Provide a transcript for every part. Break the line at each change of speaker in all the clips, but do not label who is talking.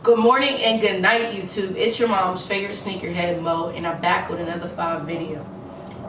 Good morning and good night, YouTube. It's your mom's favorite sneakerhead, Mo, and I'm back with another 5 video.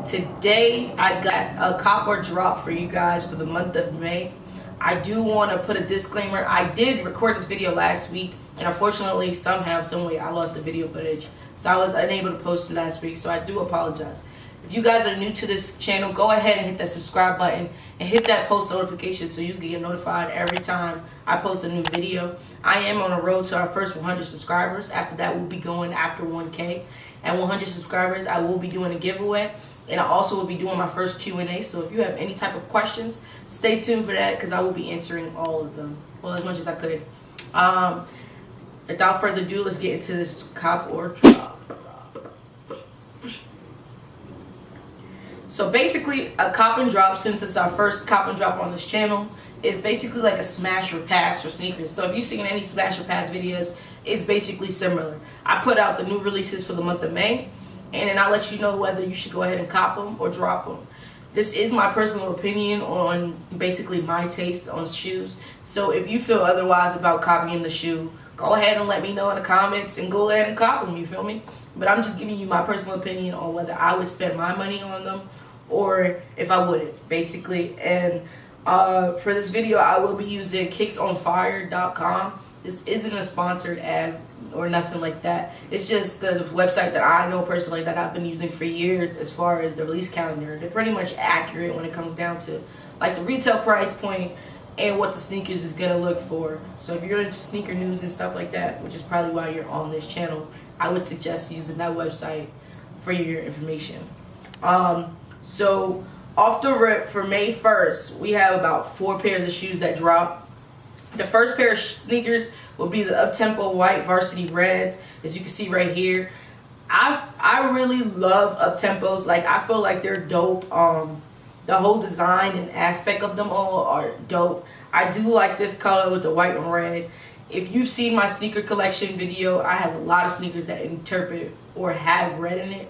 Today, I got a CoporDrop for you guys for the month of May. I do want to put a disclaimer. I did record this video last week, and unfortunately, somehow, someway, I lost the video footage. So I was unable to post it last week, so I do apologize. If you guys are new to this channel, go ahead and hit that subscribe button and hit that post notification so you get notified every time I post a new video. I am on a road to our first 100 subscribers. After that, we'll be going after 1K. At 100 subscribers, I will be doing a giveaway. And I also will be doing my first Q&A. So if you have any type of questions, stay tuned for that because I will be answering all of them. Well, as much as I could. Without further ado, let's get into this CoporDrop. So basically, a CoporDrop, since it's our first CoporDrop on this channel, is basically like a smash or pass for sneakers. So if you've seen any smash or pass videos, it's basically similar. I put out the new releases for the month of May, and then I'll let you know whether you should go ahead and cop them or drop them. This is my personal opinion on basically my taste on shoes. So if you feel otherwise about copying the shoe, go ahead and let me know in the comments and go ahead and cop them, you feel me? But I'm just giving you my personal opinion on whether I would spend my money on them or if I wouldn't, basically. And for this video, I will be using KicksonFire.com. This isn't a sponsored ad or nothing like that. It's just the website that I know personally that I've been using for years as far as the release calendar. They're pretty much accurate when it comes down to like the retail price point and what the sneakers is gonna look for. So if you're into sneaker news and stuff like that, which is probably why you're on this channel, I would suggest using that website for your information. So off the rip, for May 1st, we have about 4 pairs of shoes that drop. The first pair of sneakers will be the up-tempo white varsity reds, as you can see right here. I really love up-tempos. Like, I feel like they're dope. The whole design and aspect of them all are dope. I do like this color with the white and red. If you've seen my sneaker collection video, I have a lot of sneakers that interpret or have red in it.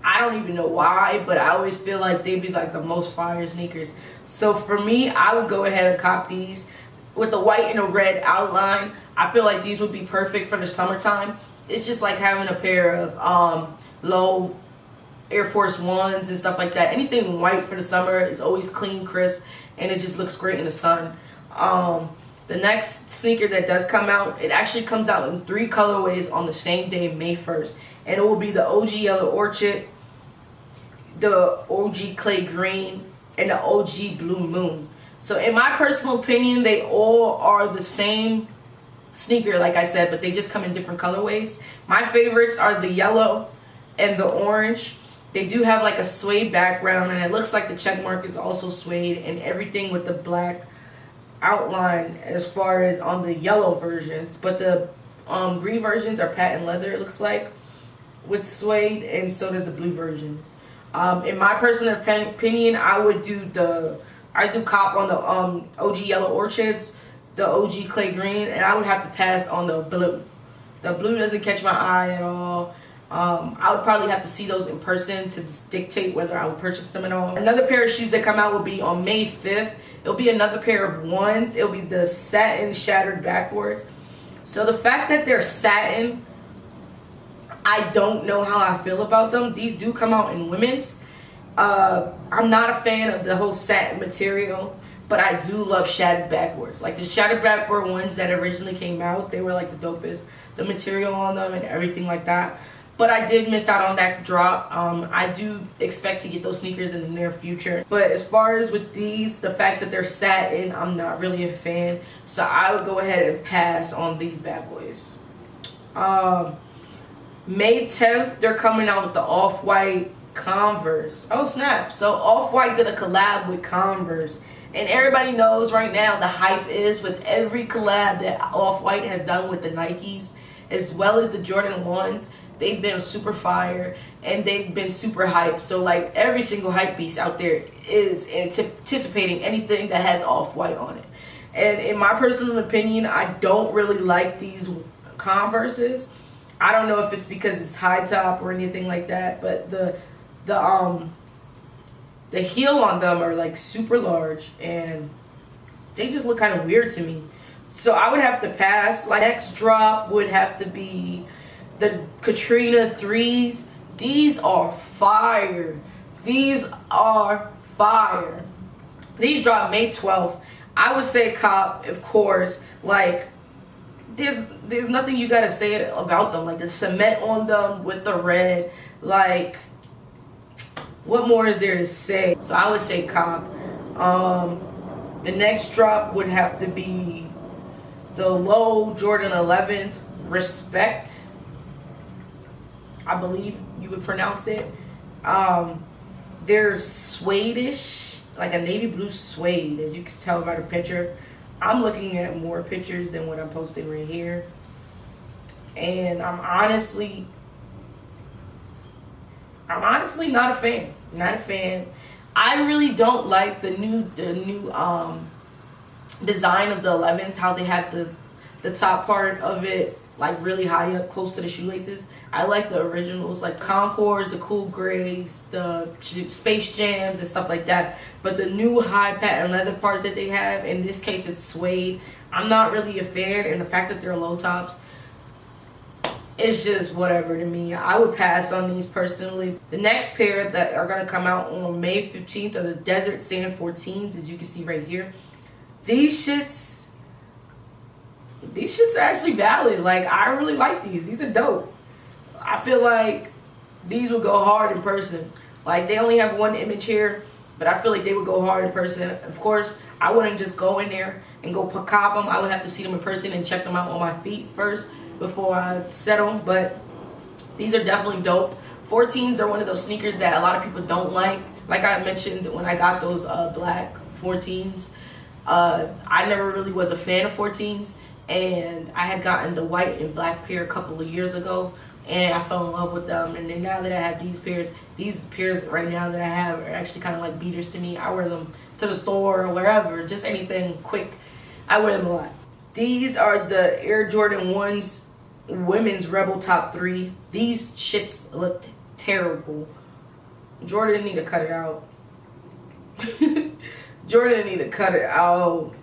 I don't even know why, but I always feel like they'd be like the most fire sneakers. So for me, I would go ahead and cop these with the white and the red outline. I feel like these would be perfect for the summertime. It's just like having a pair of low Air Force Ones and stuff like that. Anything white for the summer is always clean, crisp, and it just looks great in the sun. The next sneaker that does come out, it actually comes out in 3 colorways on the same day, May 1st. And it will be the OG Yellow Orchid, the OG Clay Green, and the OG Blue Moon. So in my personal opinion, they all are the same sneaker, like I said, but they just come in different colorways. My favorites are the yellow and the orange. They do have like a suede background, and it looks like the check mark is also suede, and everything with the black outline as far as on the yellow versions. But the green versions are patent leather, it looks like, with suede, and so does the blue version. In my personal opinion, I do cop on the OG Yellow Orchids, the OG Clay Green, and I would have to pass on the blue. The blue doesn't catch my eye at all. I would probably have to see those in person to dictate whether I would purchase them at all. Another pair of shoes that come out will be on May 5th. It'll be another pair of ones. It'll be the satin shattered backboards. So the fact that they're satin, I don't know how I feel about them. These do come out in women's. I'm not a fan of the whole satin material, but I do love shattered backboards. Like the shattered backboard ones that originally came out, they were like the dopest. The material on them and everything like that. But I did miss out on that drop. I do expect to get those sneakers in the near future. But as far as with these, the fact that they're satin, I'm not really a fan. So I would go ahead and pass on these bad boys. May 10th, they're coming out with the Off-White Converse. Oh snap. So Off-White did a collab with Converse. And everybody knows right now the hype is with every collab that Off-White has done with the Nikes, as well as the Jordan 1s. They've been super fire and they've been super hype. So like every single hype beast out there is anticipating anything that has Off-White on it. And in my personal opinion, I don't really like these Converses. I don't know if it's because it's high top or anything like that, but the heel on them are like super large and they just look kind of weird to me. So I would have to pass. Like, next drop would have to be the Katrina 3s. These are fire. These are fire. These drop May 12th. I would say cop, of course. Like, there's nothing you gotta say about them. Like, the cement on them with the red. Like, what more is there to say? So I would say cop. The next drop would have to be the low Jordan 11s, Respect, I believe you would pronounce it. They're suede-ish, like a navy blue suede, as you can tell by the picture. I'm looking at more pictures than what I'm posting right here, and I'm honestly not a fan. Not a fan. I really don't like the new design of the 11s, how they have the top part of it like really high up close to the shoelaces. I like the originals, like Concords, the Cool Grays, the Space Jams and stuff like that. But the new high patent leather part that they have, in this case it's suede, I'm not really a fan. And the fact that they're low tops, it's just whatever to me. I would pass on these personally. The next pair that are going to come out on May 15th are the Desert Sand 14s, as you can see right here. These shits are actually valid. Like, I really like these. These are dope. I feel like these would go hard in person. Like, they only have one image here, but I feel like they would go hard in person. Of course, I wouldn't just go in there and go cop them. I would have to see them in person and check them out on my feet first before I set them. But these are definitely dope. 14s are one of those sneakers that a lot of people don't like. Like I mentioned when I got those black 14s, I never really was a fan of 14s. And I had gotten the white and black pair a couple of years ago, and I fell in love with them. And then now that I have these pairs right now that I have are actually kind of like beaters to me. I wear them to the store or wherever, just anything quick. I wear them a lot. These are the Air Jordan 1s women's Rebel Top 3. These shits look terrible. Jordan need to cut it out. Jordan need to cut it out.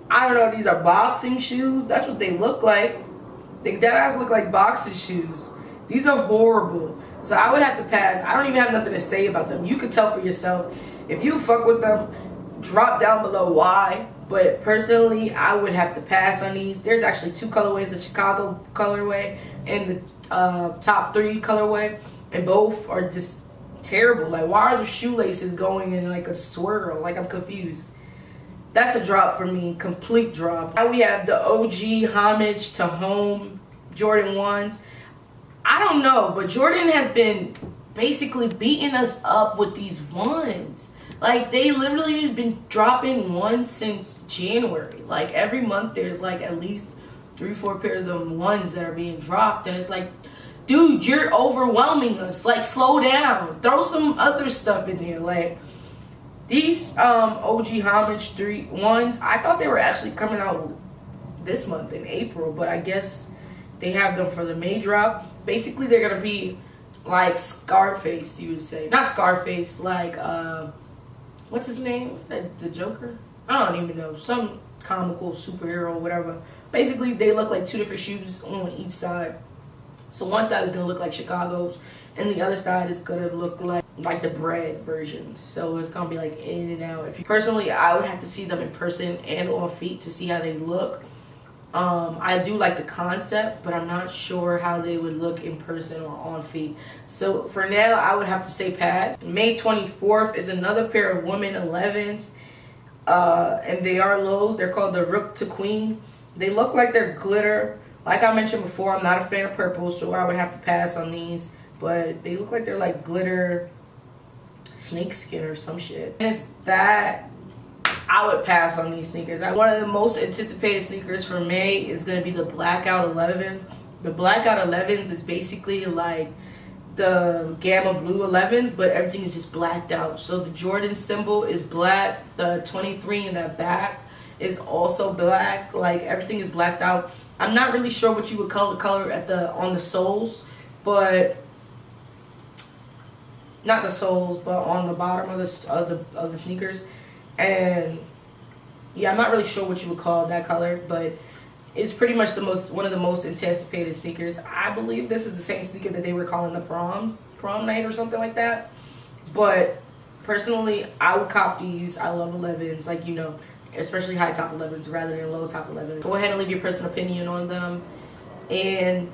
I don't know, these are boxing shoes. That's what they look like. They deadass look like boxing shoes. These are horrible. So I would have to pass. I don't even have nothing to say about them. You could tell for yourself. If you fuck with them, drop down below why. But personally, I would have to pass on these. There's actually two colorways, the Chicago colorway and the top 3 colorway. And both are just terrible. Like, why are the shoelaces going in like a swirl? Like, I'm confused. That's a drop for me, complete drop. Now we have the OG homage to home Jordan 1s. I don't know, but Jordan has been basically beating us up with these ones. Like, they literally been dropping one since January. Like, every month there's like at least 3-4 pairs of ones that are being dropped. And it's like, dude, you're overwhelming us. Like, slow down. Throw some other stuff in there. Like, these OG homage 3 ones, I thought they were actually coming out this month in April, but I guess they have them for the May drop. Basically, they're gonna be like Scarface, you would say. Not Scarface, like what's his name? What's that? The Joker? I don't even know. Some comical superhero or whatever. Basically, they look like 2 different shoes on each side. So one side is gonna look like Chicago's, and the other side is gonna look like the bread version. So it's gonna be like in and out. Personally, I would have to see them in person and on feet to see how they look. I do like the concept, but I'm not sure how they would look in person or on feet. So for now, I would have to say pass. May 24th is another pair of women 11s, and they are lows. They're called the Rook to Queen. They look like they're glitter. Like I mentioned before, I'm not a fan of purple, so I would have to pass on these. But they look like they're like glitter snake skin or some shit. And it's that I would pass on these sneakers. One of the most anticipated sneakers for May is going to be the Blackout 11s. The Blackout 11s is basically like the Gamma Blue 11s, but everything is just blacked out. So the Jordan symbol is black. The 23 in the back is also black. Like, everything is blacked out. I'm not really sure what you would call the color on the soles, but not the soles, but on the bottom of the sneakers. And Yeah, I'm not really sure what you would call that color, but it's pretty much one of the most anticipated sneakers. I believe this is the same sneaker that they were calling the prom night or something like that. But personally, I would cop these. I love 11s, like, you know, especially high top 11s rather than low top 11s. Go ahead and leave your personal opinion on them. And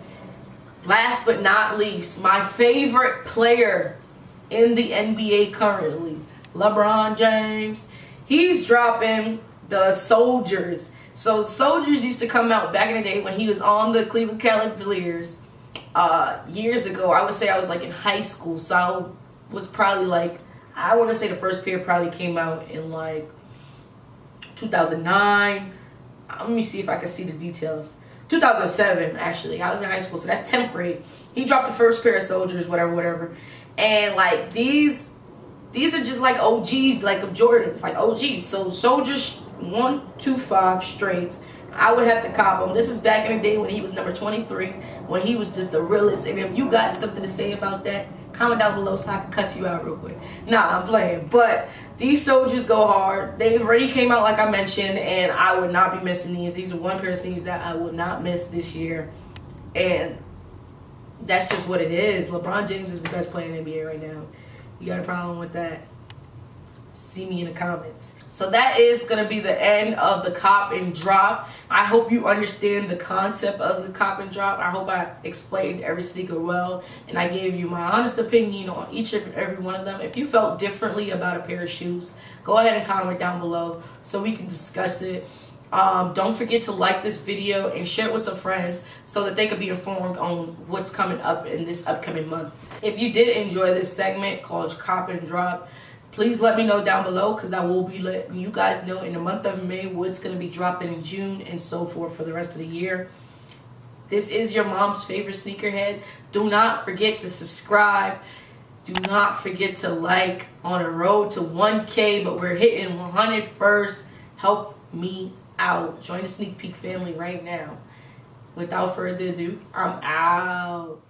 last but not least, my favorite player in the NBA currently, LeBron James. He's dropping the Soldiers. So Soldiers used to come out back in the day when he was on the Cleveland Cavaliers years ago. I would say I was like in high school, so I was probably like, I want to say the first pair probably came out in like 2009. Let me see if I can see the details. 2007, actually. I was in high school, so that's 10th grade. He dropped the first pair of Soldiers, whatever. And like these are just like OGs, like of Jordans, like OGs. So Soldiers 125 straights. I would have to cop him. This is back in the day when he was number 23, when he was just the realest. And if you got something to say about that, comment down below so I can cuss you out real quick. Nah, I'm playing. But these Soldiers go hard. They already came out, like I mentioned, and I would not be missing these. These are one pair of sneakers that I will not miss this year. And that's just what it is. LeBron James is the best player in the NBA right now. You got a problem with that? See me in the comments. So that is going to be the end of the cop and drop. I hope you understand the concept of the cop and drop. I hope I explained every sneaker well, and I gave you my honest opinion on each and every one of them. If you felt differently about a pair of shoes, go ahead and comment down below so we can discuss it. Don't forget to like this video and share it with some friends so that they could be informed on what's coming up in this upcoming month. If you did enjoy this segment called Cop and Drop, please let me know down below, because I will be letting you guys know in the month of May what's going to be dropping in June and so forth for the rest of the year. This is your mom's favorite sneakerhead. Do not forget to subscribe. Do not forget to like. On a road to 1K, but we're hitting 100 first. Help me out. Join the Sneakpeak family right now. Without further ado, I'm out.